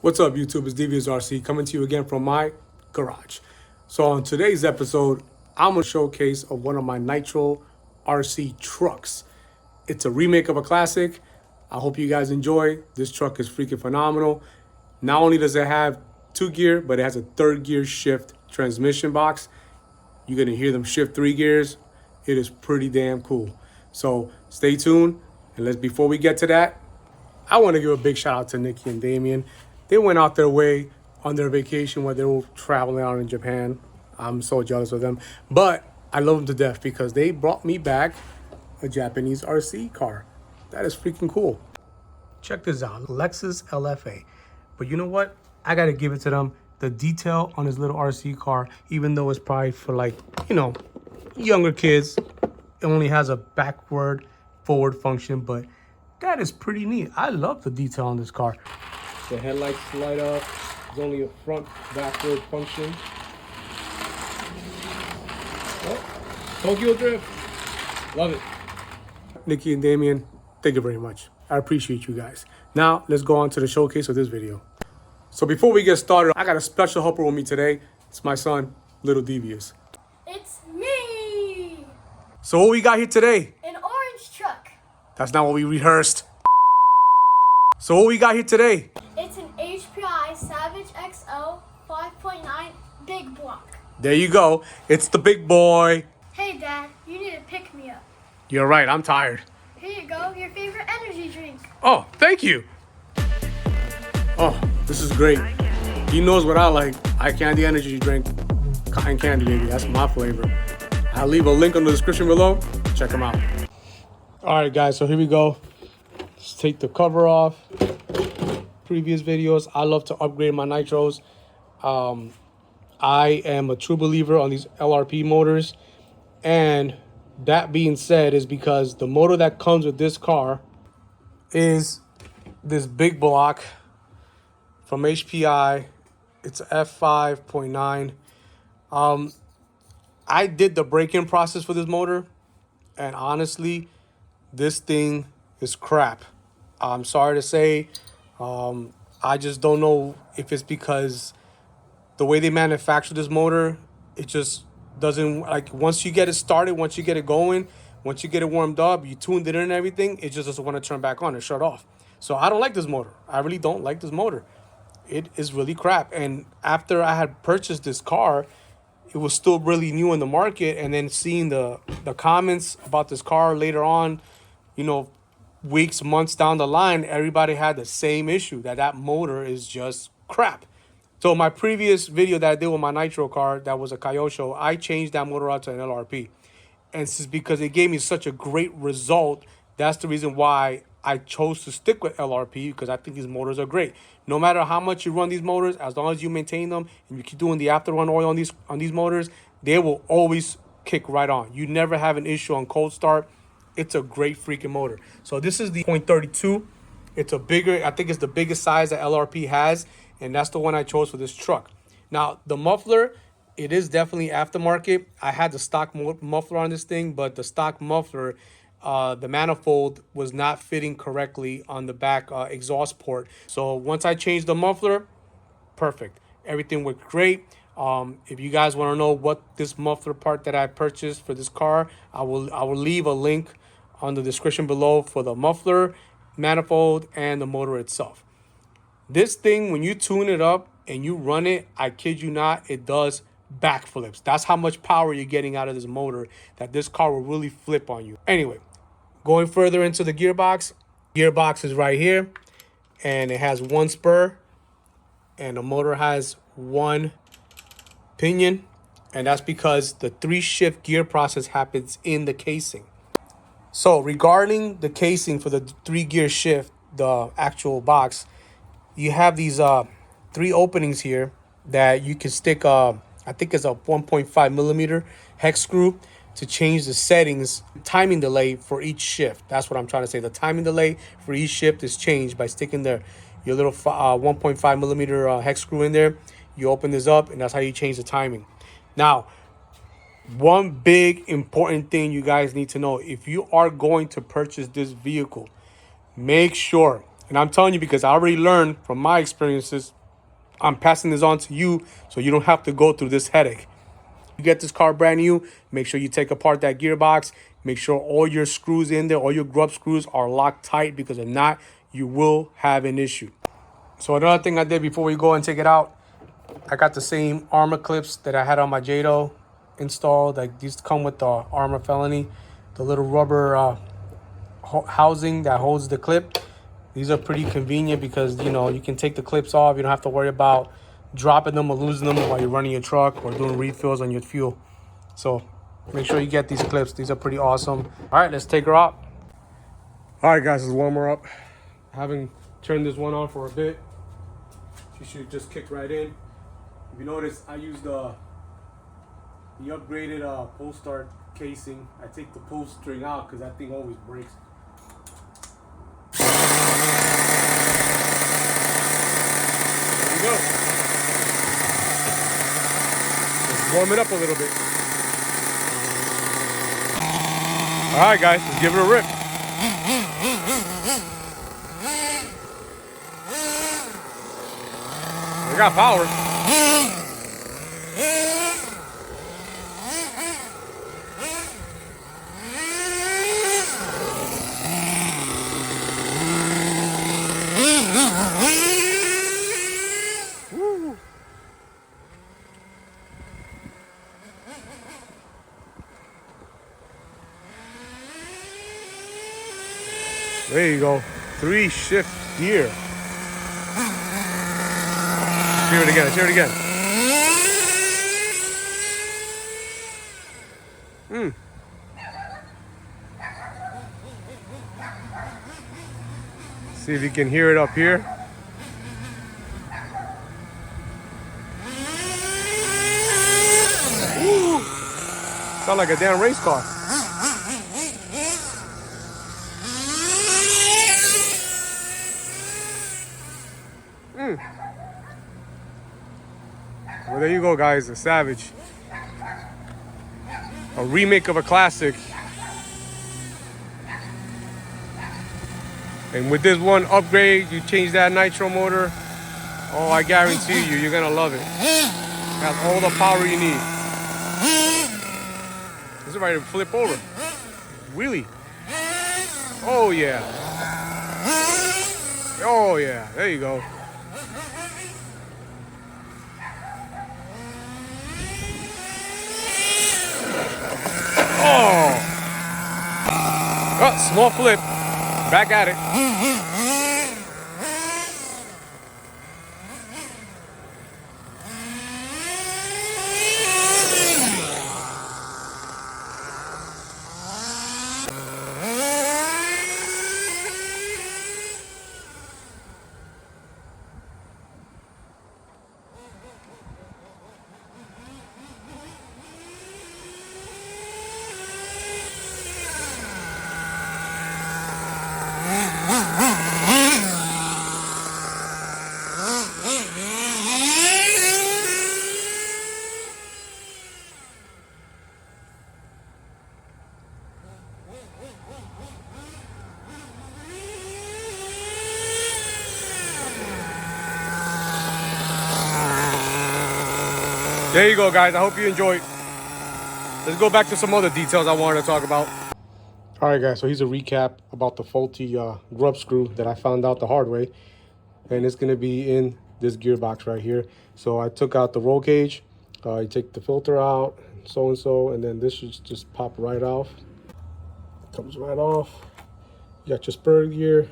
What's up, YouTube? It's Nitro RC coming to you again from my garage. So on today's episode, I'm going to showcase of one of my Nitro RC trucks. It's a remake of a classic. I hope you guys enjoy. This truck is freaking phenomenal. Not only does it have 2-gear, but it has a 3rd-gear shift transmission box. You're going to hear them shift 3 gears. It is pretty damn cool. So stay tuned. And before we get to that, I want to give a big shout out to Nikki and Damien. They went out their way on their vacation while they were traveling out in Japan. I'm so jealous of them. But I love them to death because they brought me back a Japanese RC car. That is freaking cool. Check this out, Lexus LFA. But you know what? I got to give it to them. The detail on this little RC car, even though it's probably for younger kids, it only has a backward, forward function, but that is pretty neat. I love the detail on this car. The headlights light up. There's only a front backward function. Oh, Tokyo Drift. Love it. Nikki and Damien, thank you very much. I appreciate you guys. Now, let's go on to the showcase of this video. So before we get started, I got a special helper with me today. It's my son, Little Devious. It's me! So what we got here today? An orange truck. That's not what we rehearsed. So what we got here today? It's an HPI Savage XL 5.9 big block. There you go. It's the big boy. Hey Dad, you need to pick me up. You're right, I'm tired. Here you go, your favorite energy drink. Oh, thank you. Oh, this is great. He knows what I like. Eye candy energy drink. Cotton candy, baby. That's my flavor. I'll leave a link in the description below. Check them out. All right, guys, so here we go. Let's take the cover off. Previous videos, I love to upgrade my nitros. I am a true believer on these LRP motors. And that being said is because the motor that comes with this car is this big block from HPI. It's a F5.9. I did the break-in process for this motor, and honestly, this thing is crap. I'm sorry to say. I just don't know if it's because the way they manufacture this motor, it just doesn't, once you get it started, once you get it going, once you get it warmed up, you tuned it in and everything, it just doesn't want to turn back on or shut off. So I don't like this motor. I really don't like this motor. It is really crap. And after I had purchased this car, it was still really new in the market. And then seeing the comments about this car later on, weeks, months down the line, everybody had the same issue, that motor is just crap. So my previous video that I did with my Nitro car, that was a Kyosho, I changed that motor out to an LRP. And it's because it gave me such a great result. That's the reason why I chose to stick with LRP, because I think these motors are great. No matter how much you run these motors, as long as you maintain them and you keep doing the after run oil on these motors, they will always kick right on. You never have an issue on cold start. It's a great freaking motor. So this is the .32. It's a bigger, I think it's the biggest size that LRP has, and that's the one I chose for this truck. Now, the muffler, it is definitely aftermarket. I had the stock muffler on this thing, but the stock muffler, the manifold was not fitting correctly on the back exhaust port. So once I changed the muffler, perfect. Everything worked great. If you guys want to know what this muffler part that I purchased for this car, I will leave a link on the description below for the muffler, manifold, and the motor itself. This thing, when you tune it up and you run it, I kid you not, it does backflips. That's how much power you're getting out of this motor, that this car will really flip on you. Anyway, going further into the gearbox is right here, and it has one spur, and the motor has one pinion, and that's because the 3-shift gear process happens in the casing. So regarding the casing for the 3-gear shift, the actual box, you have these 3 openings here that you can stick I think it's a 1.5 millimeter hex screw to change the settings, timing delay for each shift. That's what I'm trying to say. The timing delay for each shift is changed by sticking your little 1.5 millimeter hex screw in there. You open this up, and that's how you change the timing. Now, one big important thing you guys need to know, if you are going to purchase this vehicle, make sure And I'm telling you because I already learned from my experiences. I'm passing this on to you so you don't have to go through this headache. You get this car brand new, make sure you take apart that gearbox. Make sure all your screws in there, all your grub screws are locked tight, because if not, you will have an issue. So another thing I did before we go and take it out, I got the same Arrma clips that I had on my Jado installed. Like these come with the Arrma Felony, the little rubber housing that holds the clip. These are pretty convenient because, you know, you can take the clips off. You don't have to worry about dropping them or losing them while you're running your truck or doing refills on your fuel. So make sure you get these clips. These are pretty awesome. All right, let's take her out. All right, guys, let's warm her up. I haven't turned this one on for a bit. She should just kick right in. If you notice, I used the upgraded pull start casing. I take the pull string out because that thing always breaks. There we go. Let's warm it up a little bit. All right, guys, let's give it a rip. We got power. Woo. There you go. 3-shift gear. Let's hear it again. Let's hear it again. See if you can hear it up here. Ooh. Sound like a damn race car. Well, there you go, guys. A Savage. A remake of a classic. And with this one upgrade, you change that nitro motor. Oh, I guarantee you, you're gonna love it. It has all the power you need. This is ready to flip over. Really? Oh yeah. Oh yeah. There you go. Oh! Oh, small flip. Back at it. There you go, guys. I hope you enjoyed. Let's go back to some other details I wanted to talk about. All right, guys. So here's a recap about the faulty grub screw that I found out the hard way. And it's going to be in this gearbox right here. So I took out the roll cage. You take the filter out, so, and then this should just pop right off. Comes right off. You got your spur gear.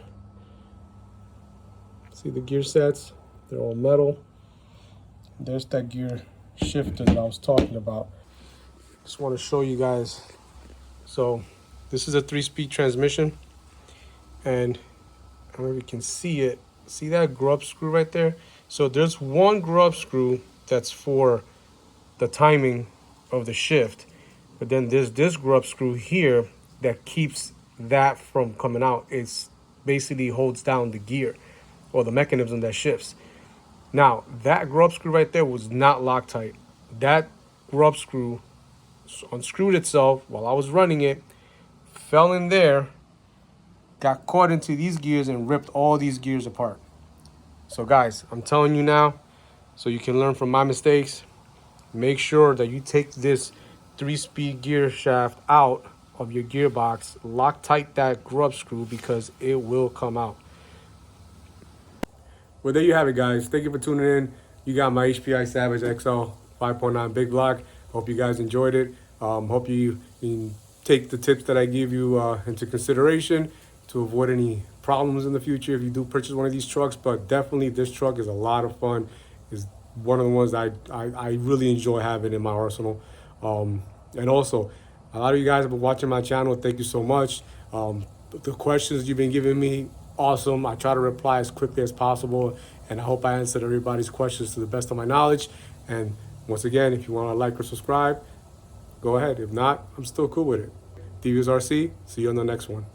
See the gear sets? They're all metal. There's that gear shifter that I was talking about. Just want to show you guys. So this is a 3-speed transmission, and I don't know if you can see it. See that grub screw right there? So there's one grub screw that's for the timing of the shift, but then there's this grub screw here that keeps that from coming out. It's basically holds down the gear or the mechanism that shifts. Now, that grub screw right there was not Loctite. That grub screw unscrewed itself while I was running it, fell in there, got caught into these gears and ripped all these gears apart. So guys, I'm telling you now, so you can learn from my mistakes, make sure that you take this 3-speed gear shaft out of your gearbox, lock tight that grub screw because it will come out. Well, there you have it, guys. Thank you for tuning in. You got my HPI Savage XL 5.9 big block. Hope you guys enjoyed it. Hope you can take the tips that I give you into consideration to avoid any problems in the future if you do purchase one of these trucks. But definitely, this truck is a lot of fun. It's one of the ones I really enjoy having in my arsenal. And also, a lot of you guys have been watching my channel. Thank you so much. The questions you've been giving me, awesome. I try to reply as quickly as possible, and I hope I answered everybody's questions to the best of my knowledge. And once again, if you want to like or subscribe, go ahead. If not, I'm still cool with it. Nitro RC, see you on the next one.